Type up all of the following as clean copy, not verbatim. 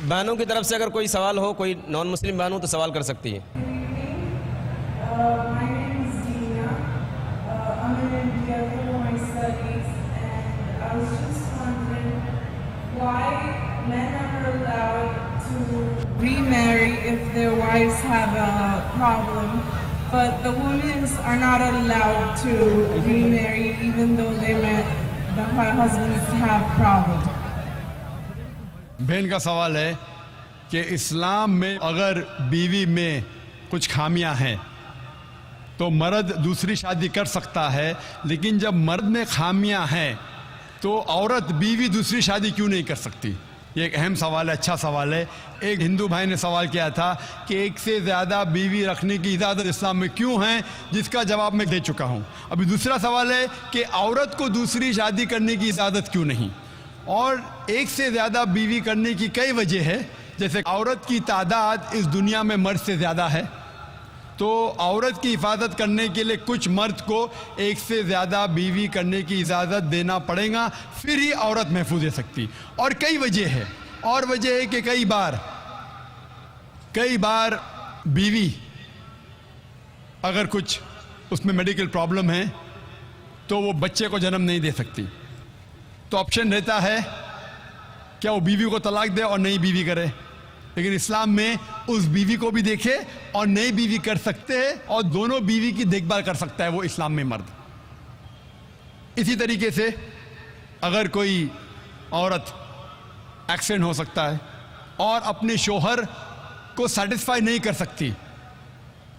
بہنوں کی طرف سے اگر کوئی سوال ہو، کوئی نان مسلم بہن ہو تو سوال کر سکتی ہے. My name is Dina. I'm in India for my studies, and I was just wondering why men are allowed to remarry if their wives have a problem, but the women are not allowed to remarry even though the husbands have problems. بہن کا سوال ہے کہ اسلام میں اگر بیوی میں کچھ خامیاں ہیں تو مرد دوسری شادی کر سکتا ہے، لیکن جب مرد میں خامیاں ہیں تو عورت بیوی دوسری شادی کیوں نہیں کر سکتی؟ یہ ایک اہم سوال ہے، اچھا سوال ہے. ایک ہندو بھائی نے سوال کیا تھا کہ ایک سے زیادہ بیوی رکھنے کی اجازت اسلام میں کیوں ہے، جس کا جواب میں دے چکا ہوں. ابھی دوسرا سوال ہے کہ عورت کو دوسری شادی کرنے کی اجازت کیوں نہیں؟ اور ایک سے زیادہ بیوی کرنے کی کئی وجہ ہے. جیسے عورت کی تعداد اس دنیا میں مرد سے زیادہ ہے، تو عورت کی حفاظت کرنے کے لیے کچھ مرد کو ایک سے زیادہ بیوی کرنے کی اجازت دینا پڑے گا، پھر ہی عورت محفوظ رہ سکتی. اور کئی وجہ ہے، اور وجہ ہے کہ کئی بار بیوی اگر کچھ اس میں میڈیکل پرابلم ہے تو وہ بچے کو جنم نہیں دے سکتی، تو آپشن رہتا ہے کیا وہ بیوی کو طلاق دے اور نئی بیوی کرے. لیکن اسلام میں اس بیوی کو بھی دیکھے اور نئی بیوی کر سکتے ہیں، اور دونوں بیوی کی دیکھ بھال کر سکتا ہے وہ اسلام میں مرد. اسی طریقے سے اگر کوئی عورت ایکسیڈنٹ ہو سکتا ہے اور اپنے شوہر کو سیٹسفائی نہیں کر سکتی،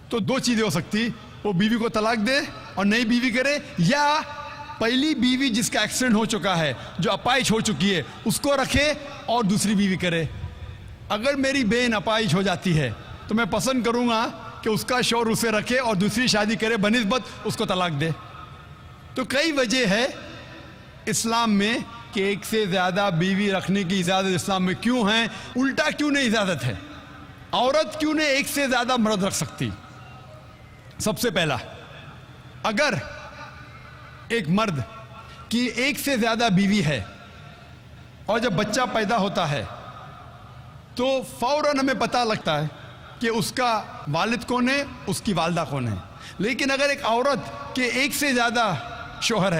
تو دو چیزیں ہو سکتی، وہ بیوی کو طلاق دے اور نئی بیوی کرے، یا پہلی بیوی جس کا ایکسیڈنٹ ہو چکا ہے، جو اپائش ہو چکی ہے، اس کو رکھے اور دوسری بیوی کرے. اگر میری بہن اپائش ہو جاتی ہے تو میں پسند کروں گا کہ اس کا شوہر اسے رکھے اور دوسری شادی کرے بنسبت اس کو طلاق دے. تو کئی وجہ ہے اسلام میں کہ ایک سے زیادہ بیوی رکھنے کی اجازت اسلام میں کیوں ہے. الٹا کیوں نہیں اجازت ہے؟ عورت کیوں نہیں ایک سے زیادہ مرد رکھ سکتی؟ سب سے پہلا، اگر ایک مرد کی ایک سے زیادہ بیوی ہے اور جب بچہ پیدا ہوتا ہے تو فوراً ہمیں پتہ لگتا ہے کہ اس کا والد کون ہے، اس کی والدہ کون ہے. لیکن اگر ایک عورت کے ایک سے زیادہ شوہر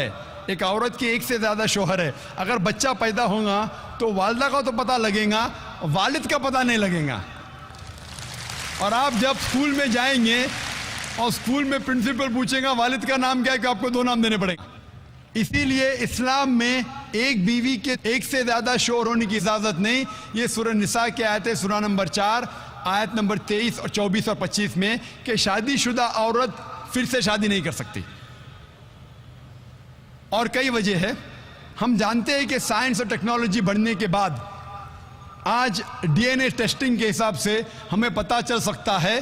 ہے، اگر بچہ پیدا ہوگا تو والدہ کا تو پتہ لگے گا، والد کا پتہ نہیں لگے گا. اور آپ جب اسکول میں جائیں گے اور اسکول میں پرنسپل پوچھے گا والد کا نام کیا ہے، کہ آپ کو دو نام دینے پڑیں گے. اسی لیے اسلام میں ایک بیوی کے ایک سے زیادہ شوہر ہونے کی اجازت نہیں. یہ سورہ نساء کی آیت ہے، سورہ نمبر 4 آیت نمبر 23 اور 24 اور 25 میں، کہ شادی شدہ عورت پھر سے شادی نہیں کر سکتی. اور کئی وجہ ہے. ہم جانتے ہیں کہ سائنس اور ٹیکنالوجی بڑھنے کے بعد آج ڈی این اے ٹیسٹنگ کے حساب سے ہمیں پتہ چل سکتا ہے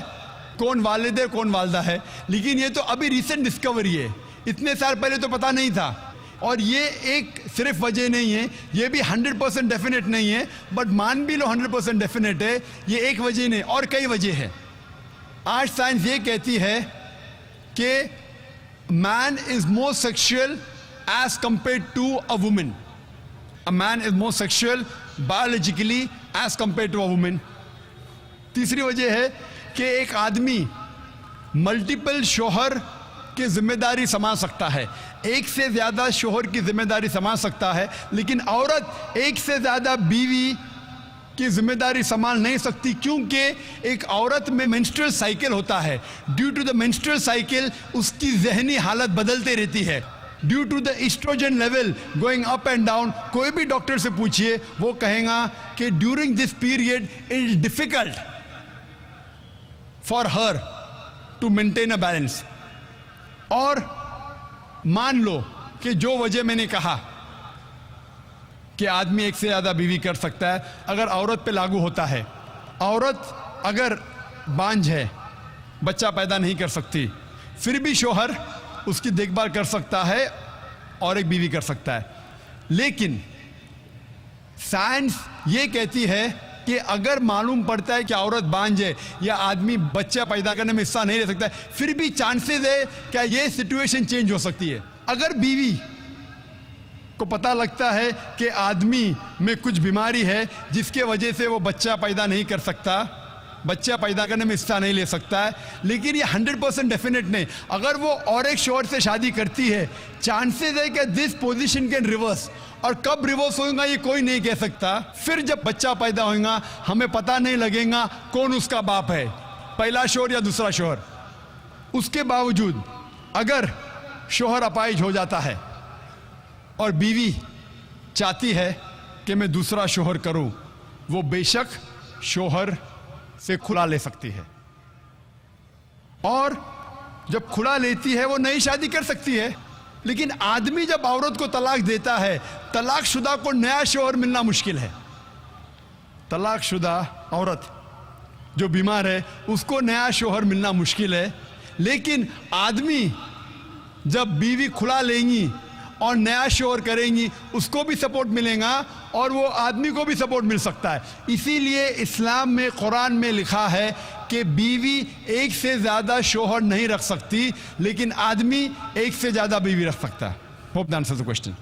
کون والد ہے کون والدہ ہے. لیکن یہ تو ابھی ریسنٹ ڈسکوری ہے، اتنے سال پہلے تو پتہ نہیں تھا. اور یہ ایک صرف وجہ نہیں ہے، یہ بھی 100% ڈیفینیٹ نہیں ہے، بٹ مان بھی لو 100% ڈیفینیٹ ہے. یہ ایک وجہ نہیں، اور کئی وجہ ہے. آج سائنس یہ کہتی ہے کہ man is more sexual as compared to a woman. A man is more sexual biologically as compared to a woman. تیسری وجہ ہے کہ ایک آدمی ملٹیپل شوہر کی ذمہ داری سنبھال سکتا ہے، ایک سے زیادہ شوہر کی ذمہ داری سنبھال سکتا ہے، لیکن عورت ایک سے زیادہ بیوی کی ذمہ داری سنبھال نہیں سکتی. کیونکہ ایک عورت میں مینسٹرل سائیکل ہوتا ہے. Due to the menstrual cycle اس کی ذہنی حالت بدلتے رہتی ہے. Due to the oestrogen level going up and down. کوئی بھی ڈاکٹر سے پوچھئے وہ کہیں گا کہ during this period it is difficult for her to maintain a balance. اور مان لو کہ جو وجہ میں نے کہا کہ آدمی ایک سے زیادہ بیوی کر سکتا ہے، اگر عورت پہ لاگو ہوتا ہے، عورت اگر بانجھ ہے، بچہ پیدا نہیں کر سکتی، پھر بھی شوہر اس کی دیکھ بھال کر سکتا ہے اور ایک بیوی کر سکتا ہے. لیکن سائنس یہ کہتی ہے کہ اگر معلوم پڑتا ہے کہ عورت بانجھ ہے یا آدمی بچہ پیدا کرنے میں حصہ نہیں لے سکتا ہے، پھر بھی چانسز ہے کہ یہ سچویشن چینج ہو سکتی ہے. اگر بیوی کو پتہ لگتا ہے کہ آدمی میں کچھ بیماری ہے جس کے وجہ سے وہ بچہ پیدا نہیں کر سکتا، بچہ پیدا کرنے میں حصہ نہیں لے سکتا ہے، لیکن یہ 100% ڈیفینٹ نہیں. اگر وہ اور ایک شوہر سے شادی کرتی ہے، چانسز ہے کہ دس پوزیشن کین ریورس، اور کب ریورس ہوگا یہ کوئی نہیں کہہ سکتا. پھر جب بچہ پیدا ہوگا ہمیں پتہ نہیں لگے گا کون اس کا باپ ہے، پہلا شوہر یا دوسرا شوہر. اس کے باوجود اگر شوہر اپائج ہو جاتا ہے اور بیوی چاہتی ہے کہ میں دوسرا شوہر کروں، وہ بے شک شوہر سے کھلا لے سکتی ہے، اور جب کھلا لیتی ہے وہ نئی شادی کر سکتی ہے. لیکن آدمی جب عورت کو طلاق دیتا ہے، طلاق شدہ کو نیا شوہر ملنا مشکل ہے. طلاق شدہ عورت جو بیمار ہے اس کو نیا شوہر ملنا مشکل ہے. لیکن آدمی جب بیوی کھلا لیں گی اور نیا شوہر کریں گی اس کو بھی سپورٹ ملے گا اور وہ آدمی کو بھی سپورٹ مل سکتا ہے. اسی لیے اسلام میں، قرآن میں لکھا ہے کہ بیوی ایک سے زیادہ شوہر نہیں رکھ سکتی، لیکن آدمی ایک سے زیادہ بیوی رکھ سکتا ہے. Hope that answers the question.